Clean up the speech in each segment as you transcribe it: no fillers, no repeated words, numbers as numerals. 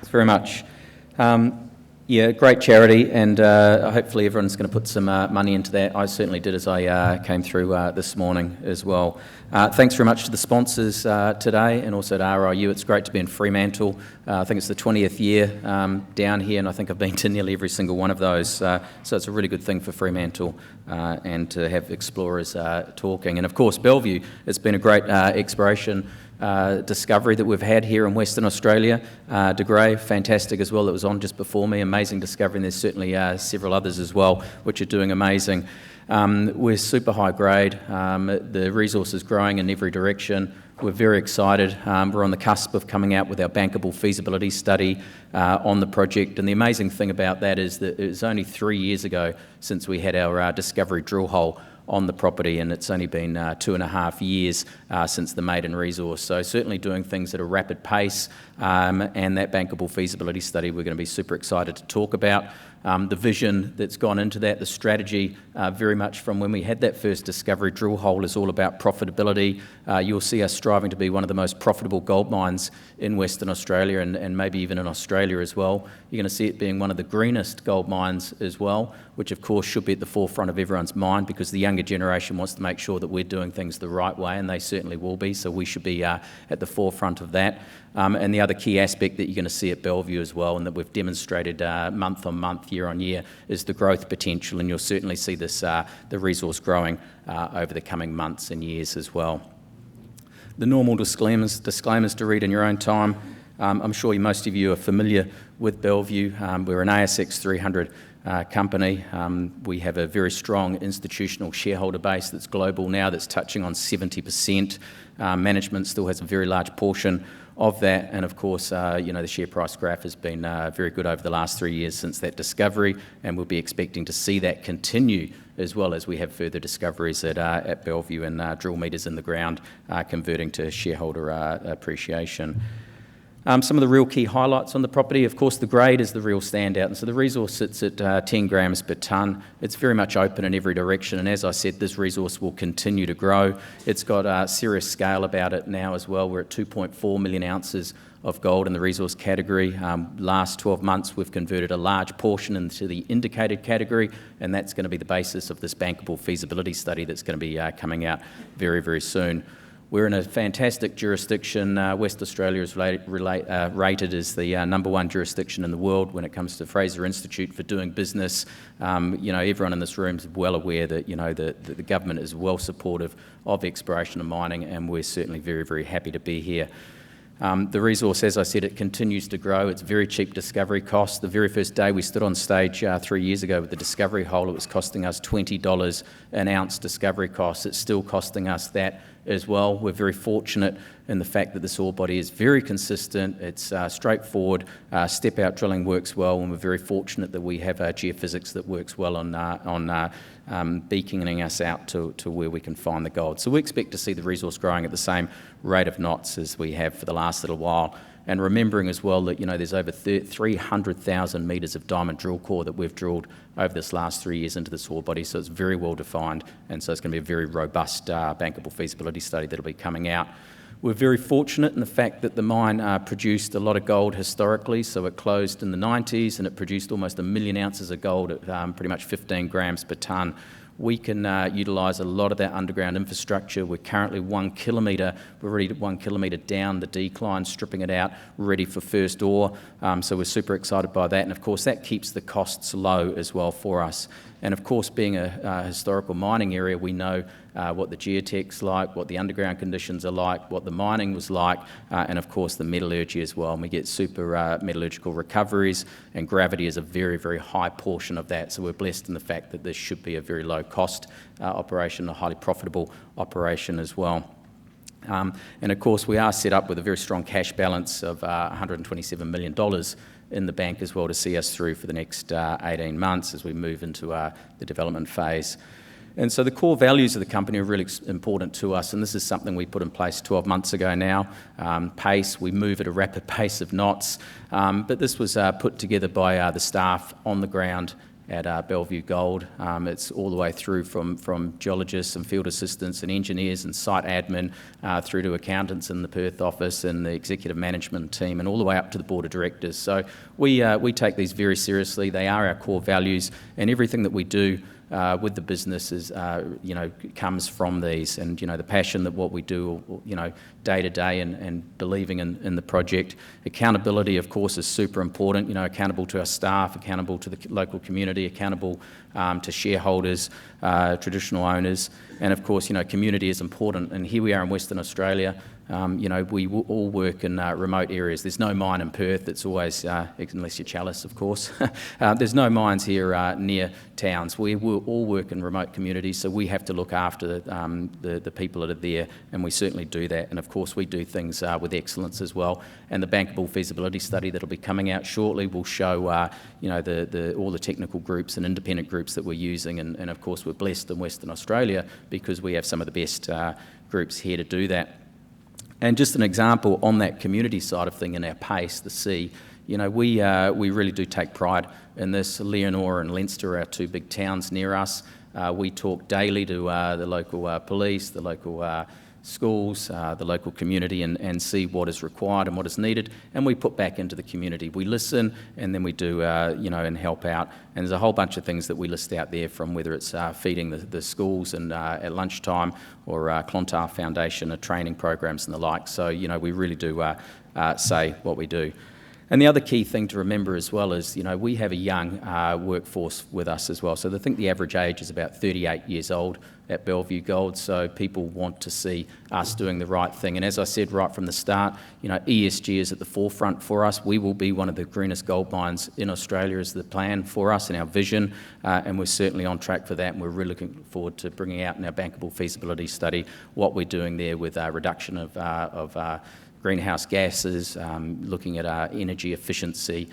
Thanks very much. Yeah, great charity, and hopefully everyone's going to put some money into that. I certainly did as I came through this morning as well. Thanks very much to the sponsors today, and also to RIU. It's great to be in Fremantle. I think it's the 20th year down here, and I think I've been to nearly every single one of those. So it's a really good thing for Fremantle, and to have explorers talking. And of course, Bellevue, it's been a great exploration discovery that we've had here in Western Australia. De Grey, fantastic as well, that was on just before me, amazing discovery, and there's certainly several others as well which are doing amazing. We're super high grade, the resource is growing in every direction. We're very excited. We're on the cusp of coming out with our bankable feasibility study on the project, and the amazing thing about that is that it was only 3 years ago since we had our discovery drill hole on the property, and it's only been 2.5 years since the maiden resource. So certainly doing things at a rapid pace, and that bankable feasibility study we're going to be super excited to talk about. The vision that's gone into that, the strategy, very much from when we had that first discovery drill hole, is all about profitability. You'll see us striving to be one of the most profitable gold mines in Western Australia, and maybe even in Australia as well. You're going to see it being one of the greenest gold mines as well, which of course should be at the forefront of everyone's mind, because the younger generation wants to make sure that we're doing things the right way, and they certainly will be, so we should be at the forefront of that. And the other key aspect that you're going to see at Bellevue as well, and that we've demonstrated month on month, year on year, is the growth potential, and you'll certainly see this, the resource growing over the coming months and years as well. The normal disclaimers to read in your own time. I'm sure most of you are familiar with Bellevue. We're an ASX 300 company. We have a very strong institutional shareholder base that's global now, that's touching on 70%. Management still has a very large portion of that, and of course, the share price graph has been very good over the last 3 years since that discovery, and we'll be expecting to see that continue as well as we have further discoveries at Bellevue and drill meters in the ground converting to shareholder appreciation. Some of the real key highlights on the property, of course, the grade is the real standout, and so the resource sits at 10 grams per tonne. It's very much open in every direction, and as I said, this resource will continue to grow. It's got serious scale about it now as well. We're at 2.4 million ounces of gold in the resource category. Last 12 months, we've converted a large portion into the indicated category, and that's going to be the basis of this bankable feasibility study that's going to be coming out very, very soon. We're in a fantastic jurisdiction. West Australia is rated as the #1 jurisdiction in the world when it comes to Fraser Institute for doing business. Everyone in this room is well aware that the government is well supportive of exploration and mining, and we're certainly very, very happy to be here. The resource, as I said, it continues to grow. It's very cheap discovery cost. The very first day we stood on stage 3 years ago with the discovery hole, it was costing us $20 an ounce discovery cost. It's still costing us that as well. We're very fortunate in the fact that this ore body is very consistent. It's straightforward. Step-out drilling works well, and we're very fortunate that we have geophysics that works well on beaconing us out to where we can find the gold. So we expect to see the resource growing at the same rate of knots as we have for the last little while. And remembering as well that there's over 300,000 metres of diamond drill core that we've drilled over this last 3 years into this ore body, so it's very well defined, and so it's going to be a very robust bankable feasibility study that'll be coming out. We're very fortunate in the fact that the mine produced a lot of gold historically, so it closed in the 90s and it produced almost 1 million ounces of gold at pretty much 15 grams per tonne. We can utilise a lot of that underground infrastructure. We're currently 1 kilometre, we're already 1 kilometre down the decline, stripping it out, ready for first ore. So we're super excited by that, and of course that keeps the costs low as well for us. And of course, being a historical mining area, we know what the geotech's like, what the underground conditions are like, what the mining was like, and of course the metallurgy as well. And we get super metallurgical recoveries, and gravity is a very, very high portion of that. So we're blessed in the fact that this should be a very low cost operation, a highly profitable operation as well. And of course, we are set up with a very strong cash balance of $127 million in the bank as well to see us through for the next 18 months as we move into the development phase. And so the core values of the company are really important to us, and this is something we put in place 12 months ago now. Pace, we move at a rapid pace of knots, but this was put together by the staff on the ground at Bellevue Gold. It's all the way through from geologists and field assistants and engineers and site admin through to accountants in the Perth office and the executive management team, and all the way up to the board of directors. So we take these very seriously. They are our core values, and everything that we do with the business is, comes from these, and the passion that what we do, day to day, and believing in the project. Accountability, of course, is super important. Accountable to our staff, accountable to the local community, accountable to shareholders, traditional owners, and of course, community is important. And here we are in Western Australia. We all work in remote areas. There's no mine in Perth. It's always, unless you're Chalice, of course. There's no mines here near towns. We will all work in remote communities, so we have to look after the people that are there, and we certainly do that. And of course, we do things with excellence as well. And the bankable feasibility study that'll be coming out shortly will show, all the technical groups and independent groups that we're using. And of course, we're blessed in Western Australia because we have some of the best groups here to do that. And just an example on that community side of thing in our PACE, the C, we really do take pride in this. Leonora and Leinster are our two big towns near us. We talk daily to the local police, the local schools, the local community, and see what is required and what is needed, and we put back into the community. We listen, and then we do, and help out. And there's a whole bunch of things that we list out there, from whether it's feeding the schools and at lunchtime, or Clontarf Foundation, training programs and the like. So, we really do say what we do. And the other key thing to remember as well is, we have a young workforce with us as well. So I think the average age is about 38 years old at Bellevue Gold, so people want to see us doing the right thing. And as I said right from the start, ESG is at the forefront for us. We will be one of the greenest gold mines in Australia is the plan for us and our vision, and we're certainly on track for that, and we're really looking forward to bringing out in our bankable feasibility study what we're doing there with reduction of greenhouse gases, looking at energy efficiency,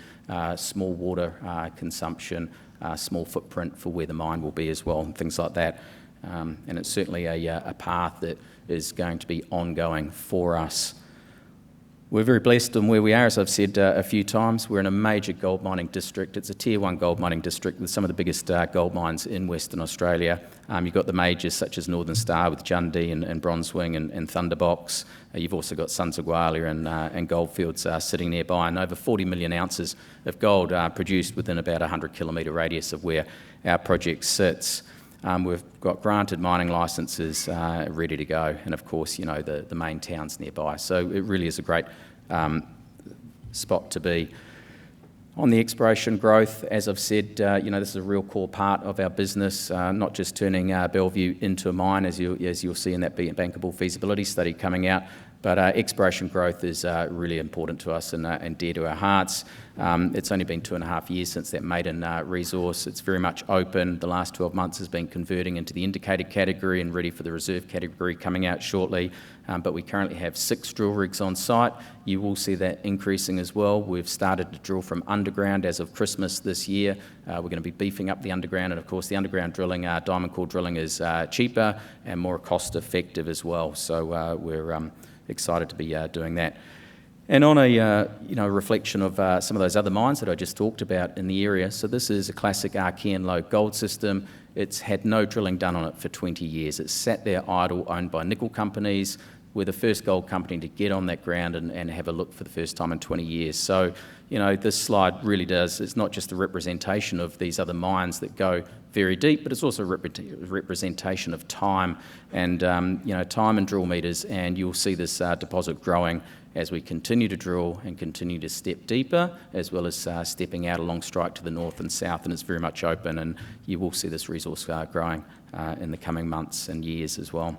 small water consumption, small footprint for where the mine will be as well, and things like that. And it's certainly a path that is going to be ongoing for us. We're very blessed in where we are, as I've said a few times. We're in a major gold mining district. It's a Tier 1 gold mining district with some of the biggest gold mines in Western Australia. You've got the majors such as Northern Star with Jundee and Bronzewing and Thunderbox. You've also got Sons of Gwalia and Goldfields sitting nearby, and over 40 million ounces of gold produced within about a 100-kilometre radius of where our project sits. We've got granted mining licences ready to go, and of course, the main towns nearby. So it really is a great spot to be. On the exploration growth, as I've said, this is a real core part of our business, not just turning Bellevue into a mine, as you'll see in that bankable feasibility study coming out, but exploration growth is really important to us and dear to our hearts. It's only been 2.5 years since that maiden resource. It's very much open. The last 12 months has been converting into the indicated category and ready for the reserve category coming out shortly. But we currently have 6 drill rigs on site. You will see that increasing as well. We've started to drill from underground as of Christmas this year. We're going to be beefing up the underground, and of course the underground drilling, diamond core drilling, is cheaper and more cost effective as well. So we're excited to be doing that. And on a reflection of some of those other mines that I just talked about in the area, so this is a classic Archean low gold system. It's had no drilling done on it for 20 years. It's sat there idle, owned by nickel companies. We're the first gold company to get on that ground and have a look for the first time in 20 years. So, this slide really does, it's not just a representation of these other mines that go very deep, but it's also a representation of time and, time and drill meters, and you'll see this deposit growing as we continue to drill and continue to step deeper, as well as stepping out along strike to the north and south, and it's very much open, and you will see this resource growing in the coming months and years as well.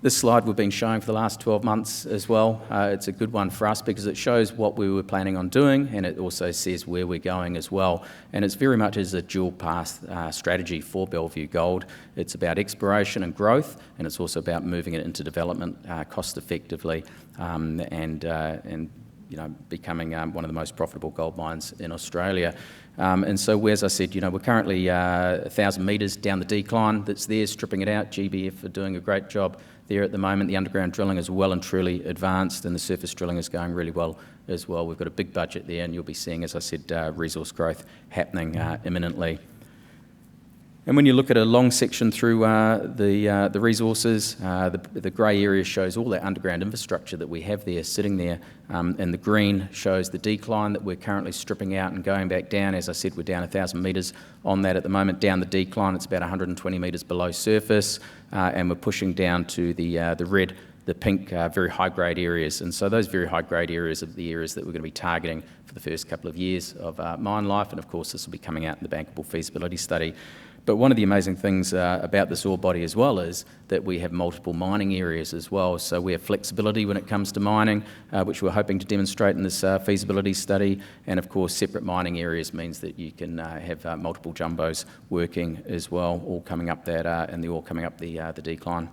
This slide we've been showing for the last 12 months as well. It's a good one for us because it shows what we were planning on doing, and it also says where we're going as well. And it's very much as a dual path strategy for Bellevue Gold. It's about exploration and growth, and it's also about moving it into development cost effectively and becoming one of the most profitable gold mines in Australia. And so, as I said, we're currently 1,000 metres down the decline that's there, stripping it out. GBF are doing a great job there at the moment. The underground drilling is well and truly advanced, and the surface drilling is going really well as well. We've got a big budget there, and you'll be seeing, as I said, resource growth happening imminently. And when you look at a long section through the resources, the grey area shows all that underground infrastructure that we have there, sitting there, and the green shows the decline that we're currently stripping out and going back down. As I said, we're down 1,000 metres on that at the moment. Down the decline, it's about 120 metres below surface, and we're pushing down to the red, the pink, very high-grade areas. And so those very high-grade areas are the areas that we're going to be targeting for the first couple of years of mine life, and of course this will be coming out in the bankable feasibility study. But one of the amazing things about this ore body as well is that we have multiple mining areas as well. So we have flexibility when it comes to mining, which we're hoping to demonstrate in this feasibility study. And of course, separate mining areas means that you can have multiple jumbos working as well, all coming up that and the ore coming up the decline.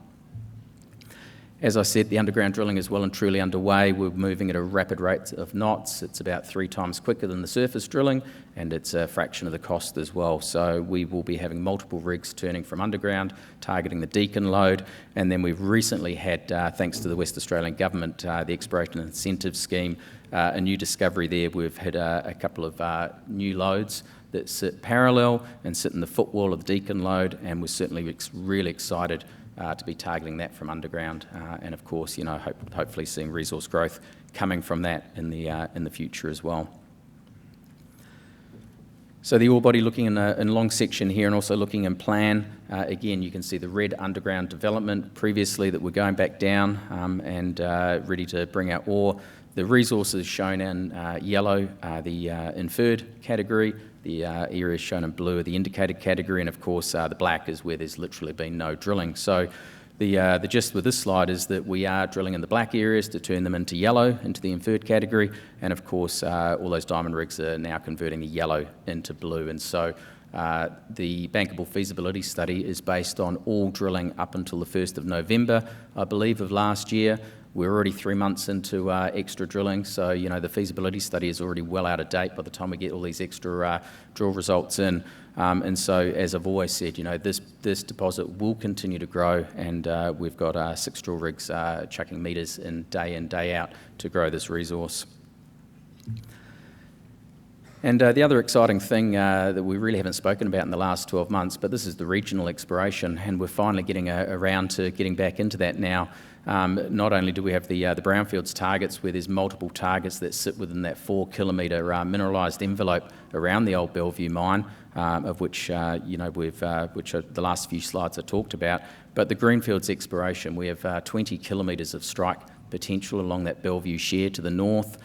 As I said, the underground drilling is well and truly underway. We're moving at a rapid rate of knots. It's about 3 times quicker than the surface drilling, and it's a fraction of the cost as well. So we will be having multiple rigs turning from underground, targeting the Deakin lode, and then we've recently had, thanks to the West Australian Government, the Exploration Incentive Scheme, a new discovery there. We've had a couple of new lodes that sit parallel and sit in the footwall of the Deakin lode, and we're certainly really excited to be targeting that from underground, and of course, you know, hopefully seeing resource growth coming from that in the future as well. So the ore body looking in long section here, and also looking in plan. Again, you can see the red underground development previously that we're going back down and ready to bring out ore. The resources shown in yellow are the inferred category. The areas shown in blue are the indicated category, and of course the black is where there's literally been no drilling. So the gist with this slide is that we are drilling in the black areas to turn them into yellow, into the inferred category, and of course all those diamond rigs are now converting the yellow into blue. And so the bankable feasibility study is based on all drilling up until the 1st of November, I believe, of last year. We're already 3 months into extra drilling, so you know the feasibility study is already well out of date by the time we get all these extra drill results in. And so, as I've always said, you know this deposit will continue to grow, and we've got 6 drill rigs chucking metres in, day out, to grow this resource. And the other exciting thing that we really haven't spoken about in the last 12 months, but this is the regional exploration, and we're finally getting around to getting back into that now. Not only do we have the brownfields targets, where there's multiple targets that sit within that 4 kilometre mineralised envelope around the old Bellevue mine, of which you know which are the last few slides I talked about. But the greenfields exploration, we have 20 kilometres of strike potential along that Bellevue shear to the north.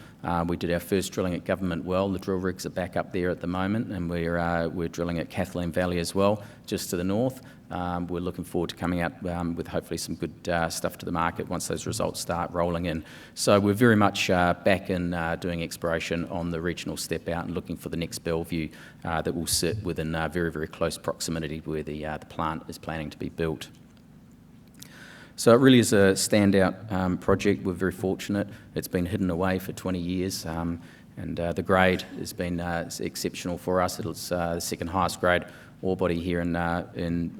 We did our first drilling at Government Well. The drill rigs are back up there at the moment, and we're drilling at Kathleen Valley as well, just to the north. We're looking forward to coming out with hopefully some good stuff to the market once those results start rolling in. So we're very much back in doing exploration on the regional step out and looking for the next Bellevue that will sit within very, very close proximity where the plant is planning to be built. So it really is a standout project. We're very fortunate. It's been hidden away for 20 years, and the grade has been exceptional for us. It's the second highest grade ore body here in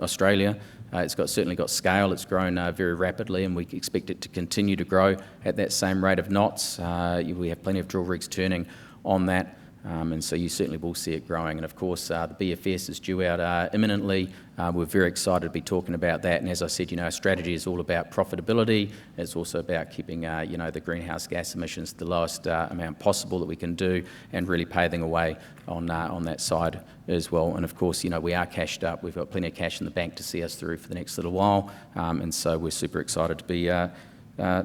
Australia. It's certainly got scale. It's grown very rapidly, and we expect it to continue to grow at that same rate of knots. We have plenty of drill rigs turning on that. And so you certainly will see it growing. And of course, the BFS is due out imminently. We're very excited to be talking about that. And as I said, you know, our strategy is all about profitability. It's also about keeping, you know, the greenhouse gas emissions to the lowest amount possible that we can do, and really paving a way on that side as well. And of course, you know, we are cashed up. We've got plenty of cash in the bank to see us through for the next little while. And so we're super excited to be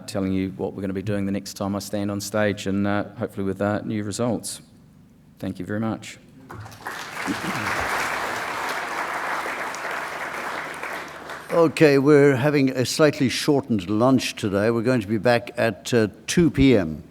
telling you what we're going to be doing the next time I stand on stage, and hopefully with new results. Thank you very much. Okay, we're having a slightly shortened lunch today. We're going to be back at 2 p.m.